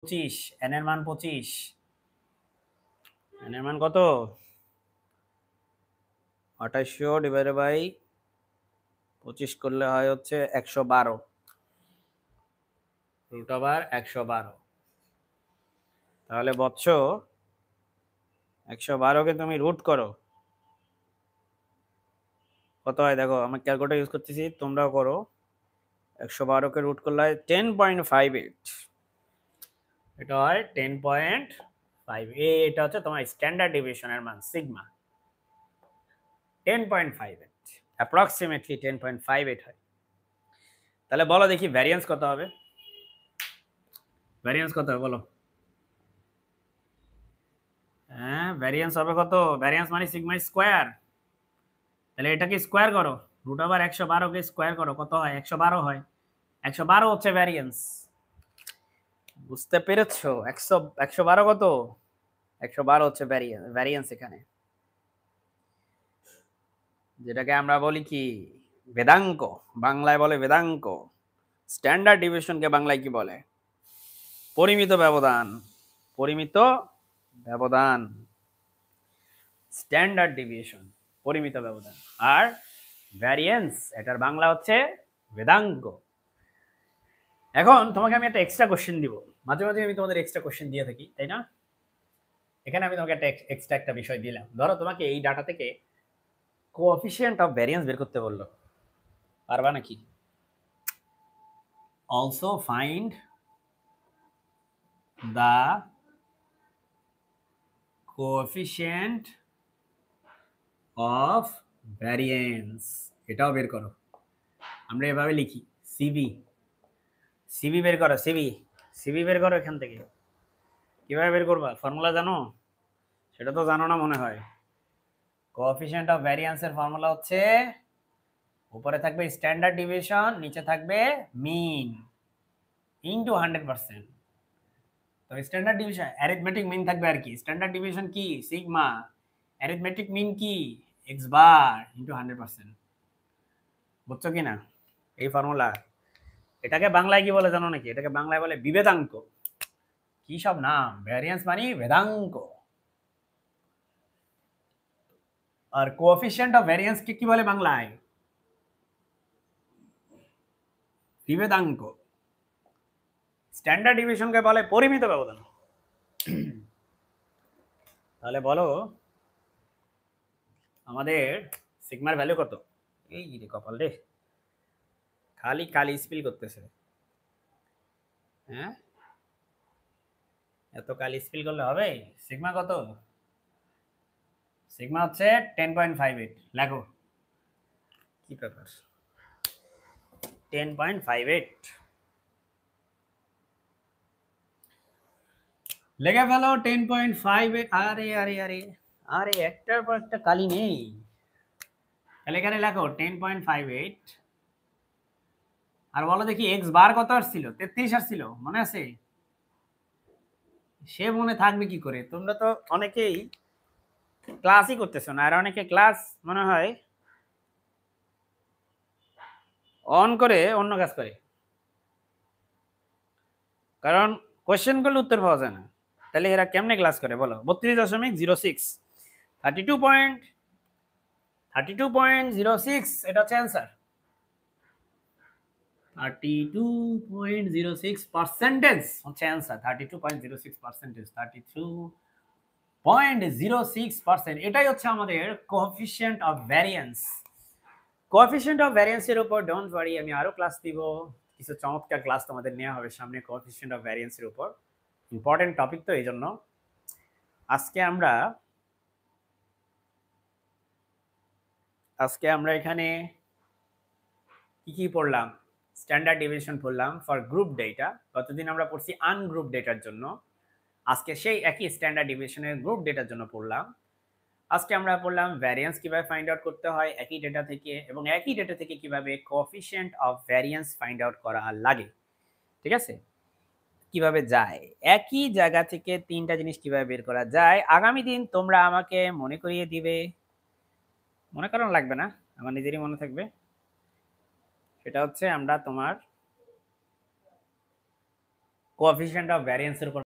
25 n এর মান 25 n এর মান কত 2800 ডিভাইডেড বাই 25 করলে হয় হচ্ছে 112 রুট ওভার 112 তাহলে বৎস 112 কে তুমি রুট করো কত হয় দেখো আমি ক্যালকুলেটর ইউজ করতেছি তোমরাও করো 112 কে রুট করলে হয় 10.58 এটা হয় 10.5 এটা হচ্ছে তোমার স্ট্যান্ডার্ড ডেভিয়েশনের মান সিগমা 10.58 অ্যাপ্রক্সিমেটলি 10.58 হয় তাহলে বলো দেখি ভ্যারিয়েন্স কত হবে ভ্যারিয়েন্স কত হবে বলো হ্যাঁ ভ্যারিয়েন্স হবে কত ভ্যারিয়েন্স মানে সিগমা স্কোয়ার তাহলে এটাকে স্কোয়ার করো রুট ওভার 112 কে স্কোয়ার করো কত হয় 112 হয় 112 হচ্ছে ভ্যারিয়েন্স বুঝতে পেরেছো 112 কত 112 হচ্ছে ভ্যারিয়েন্স এখানে যেটাকে আমরা বলি কি বেদাঙ্ক বাংলায় বলে বেদাঙ্ক স্ট্যান্ডার্ড ডিভিশনকে বাংলায় কি বলে পরিমিত ব্যবধান পরিমিত ব্যবধান স্ট্যান্ডার্ড ডিভিয়েশন পরিমিত ব্যবধান আর ভ্যারিয়েন্স এটার বাংলা হচ্ছে বেদাঙ্ক এখন তোমাকে আমি একটা এক্সট্রা কোশ্চেন দিব মাঝে মাঝে আমি তোমাদের এক্সট্রা কোশ্চেন দিয়ে থাকি তাই না এখানে আমি তোমাকে একটা এক্সট্রা একটা বিষয় দিলাম ধরো তোমাকে এই ডাটা থেকে কোএফিসিয়েন্ট অফ ভ্যারিয়েন্স বের করতে বললো পারবা নাকি also find the coefficient of variance এটাও বের করো আমরা এভাবে লিখি সিবি সিবি বের করো সিবি বের করো এখান থেকে কিভাবে বের করবা ফর্মুলা জানো সেটা তো জানো না মনে হয় কোএফিসিয়েন্ট অফ ভ্যারিয়েন্স এর ফর্মুলা হচ্ছে উপরে থাকবে স্ট্যান্ডার্ড ডিভিয়েশন নিচে থাকবে মিন ইনটু 100% তো স্ট্যান্ডার্ড ডিভিশন অ্যারিথমেটিক মিন থাকবে আর কি স্ট্যান্ডার্ড ডিভিশন কি সিগমা অ্যারিথমেটিক মিন কি এক্স বার ইনটু 100% বুঝছো কি না এই ফর্মুলা এটাকে বাংলায় কি বলে জানো নাকি এটাকে বাংলায় বলে বিভেদাঙ্ক কি সব নাম ভ্যারিয়েন্স মানে ভেদাঙ্ক আর কোএফিসিয়েন্ট অফ ভ্যারিয়েন্স কে কি বলে বাংলায় বিভেদাঙ্ক স্ট্যান্ডার্ড ডিভিশনকে বলে পরিমিত ব্যবধান তাহলে বলো আমাদের সিগমার ভ্যালু কত এই রে কপাল রে খালি কালি স্পিল করতেছে হ্যাঁ এত কালি স্পিল করলে হবে সিগমা কত সিগমা হচ্ছে 10.58 লেখো কি ব্যাপার 10.58 লেগে ফেলো 10.58 আরে আরে আরে আরে একটার পর একটা কালি নেই তাহলে এখানে লেখো 10.58 আর বলো দেখি এক্স বার কত আসছিল 33 আসছিল মনে আছে সে মনে থাকবে কি করে তোমরা তো অনেকেই ক্লাসই করতেছো না আর অনেকে ক্লাস মনে হয় অন করে অন্য কাজ করে কারণ কোয়েশ্চেন করলে উত্তর পাওয়া যায় না তাহলে এরা কেমনে ক্লাস করে বলো 32.06 32.06 এটা হচ্ছে অ্যান্সার 32.06% হচ্ছে অ্যান্সার 32.06% 32.06% এটাই হচ্ছে আমাদের coefficient of variance coefficient of ভ্যারিয়েন্সের উপর ডোন্ট ওয়ারি আমি আরো ক্লাস দিব কিছু চমৎকার ক্লাস তোমাদের নেওয়া হবে সামনে কোএফিসিয়েন্ট অফ ভ্যারিয়েন্সের উপর ইম্পর্টেন্ট টপিক তো এই জন্য আজকে আমরা এখানে কি কি পড়লাম স্ট্যান্ডার্ড ডেভিয়েশন পড়লাম ফর গ্রুপ ডেটা গতদিন আমরা পড়ছি আনগ্রুপ ডেটার জন্য আজকে সেই একই স্ট্যান্ডার্ড ডেভিয়েশনের গ্রুপ ডেটার জন্য পড়লাম আজকে আমরা পড়লাম ভ্যারিয়েন্স কিভাবে ফাইন্ড আউট করতে হয় একই ডেটা থেকে এবং একই ডেটা থেকে কিভাবে coefficient of variance find out করা লাগে ঠিক আছে কিভাবে যায় একই জায়গা থেকে তিনটা জিনিস কিভাবে বের করা যায় আগামী দিন তোমরা আমাকে মনে করিয়ে দিবে মনে করানো লাগবে না আমার নিজেরই মনে থাকবে সেটা হচ্ছে আমরা তোমার কোএফিসিয়েন্ট অফ ভ্যারিয়েন্সের উপর